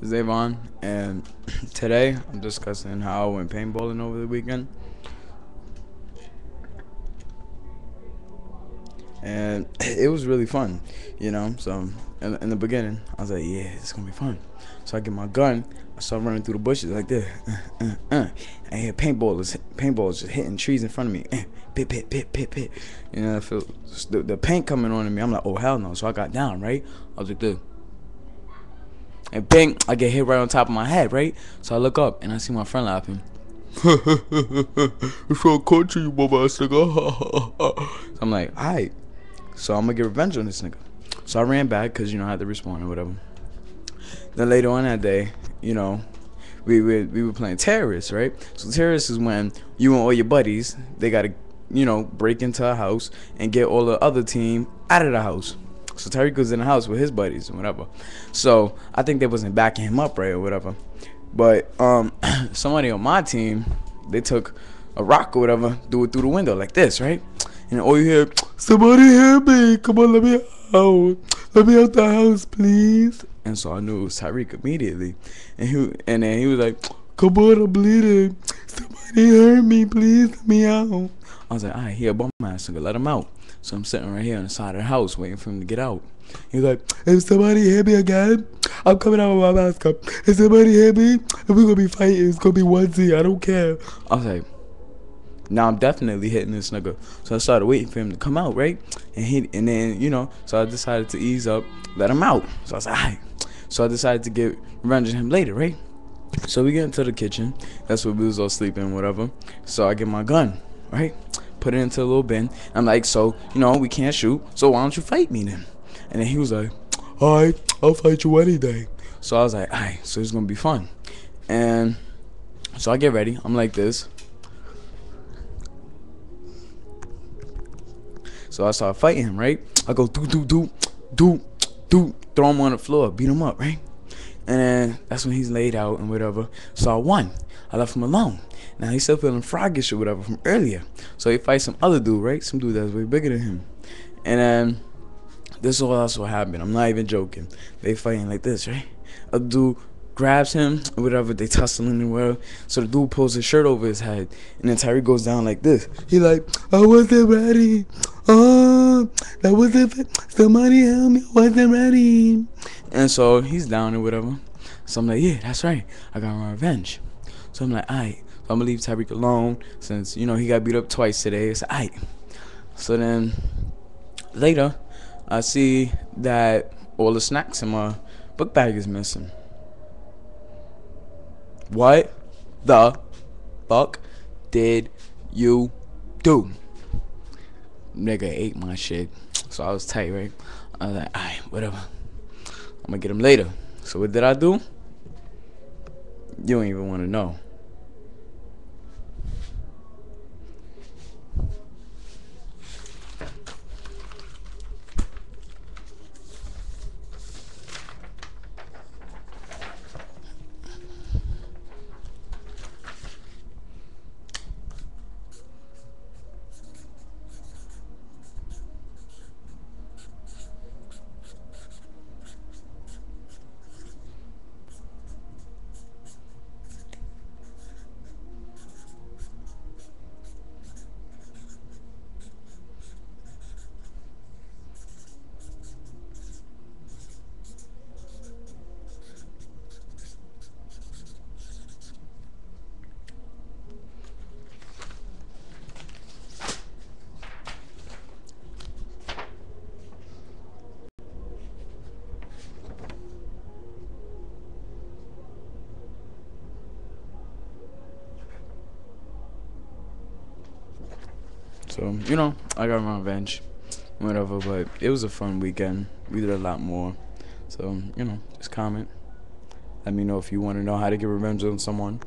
Zavon, and today I'm discussing how I went paintballing over the weekend. And it was really fun, So in the beginning, I was like, "Yeah, it's gonna be fun." So I get my gun, I start running through the bushes like this, I hear paintballers just hitting trees in front of me, pit, pit, pit, pit, pit. I feel the paint coming on me. I'm like, "Oh hell no!" So I got down, right? I was like, "This." And bang, I get hit right on top of my head, right? So I look up and I see my friend laughing. It's all country, you mama ass nigga. So I'm like, alright. So I'm gonna get revenge on this nigga. So I ran back because I had to respond or whatever. Then later on that day, we were playing terrorists, right? So terrorists is when you and all your buddies, they gotta break into a house and get all the other team out of the house. So Tariq was in the house with his buddies and whatever. So I think they wasn't backing him up, right, or whatever. But somebody on my team, they took a rock or whatever, threw it through the window like this, right? And all you hear, "Somebody help me! Come on, let me out! Let me out the house, please!" And so I knew it was Tariq immediately. And then he was like, "Come on, I'm bleeding. Somebody hurt me, please, let me out." I was like, "Alright, he a bum ass nigga, let him out." So I'm sitting right here on the side of the house waiting for him to get out. He's like, "If somebody hit me again, I'm coming out with my mask up. If somebody hit me, we're gonna be fighting. It's gonna be 1-0. I don't care." I was like, "Now I'm definitely hitting this nigga." So I started waiting for him to come out, right? And then so I decided to ease up, let him out. So I was like, alright. So I decided to get revenge on him later, right? So we get into the kitchen. That's where we was all sleeping, whatever. So I get my gun, right? Put it into a little bin. I'm like, "So, we can't shoot, so why don't you fight me then?" And then he was like, "Alright, I'll fight you any day." So I was like, alright, so it's gonna be fun. And so I get ready. I'm like this. So I start fighting him, right? I go do, throw him on the floor, beat him up, right? And then that's when he's laid out and whatever. So I won. I left him alone. Now he's still feeling froggish or whatever from earlier. So he fights some other dude, right? Some dude that's way bigger than him. And then this is what happened. I'm not even joking. They fighting like this, right? A dude grabs him or whatever. They tussling and whatever. So the dude pulls his shirt over his head, and then Tyree goes down like this. He like, "I wasn't ready. Oh, that wasn't. Somebody help me. I wasn't ready." And so he's down or whatever. So I'm like, "Yeah, that's right. I got my revenge." So I'm like, "Alright." So I'm gonna leave Tyreek alone since he got beat up twice today. It's alright. So then later, I see that all the snacks in my book bag is missing. What the fuck did you do? Nigga ate my shit. So I was tight, right? I was like, alright, whatever. I'm gonna get him later. So what did I do? You don't even want to know. So, I got my revenge. Whatever, but it was a fun weekend. We did a lot more. So, just comment. Let me know if you want to know how to get revenge on someone.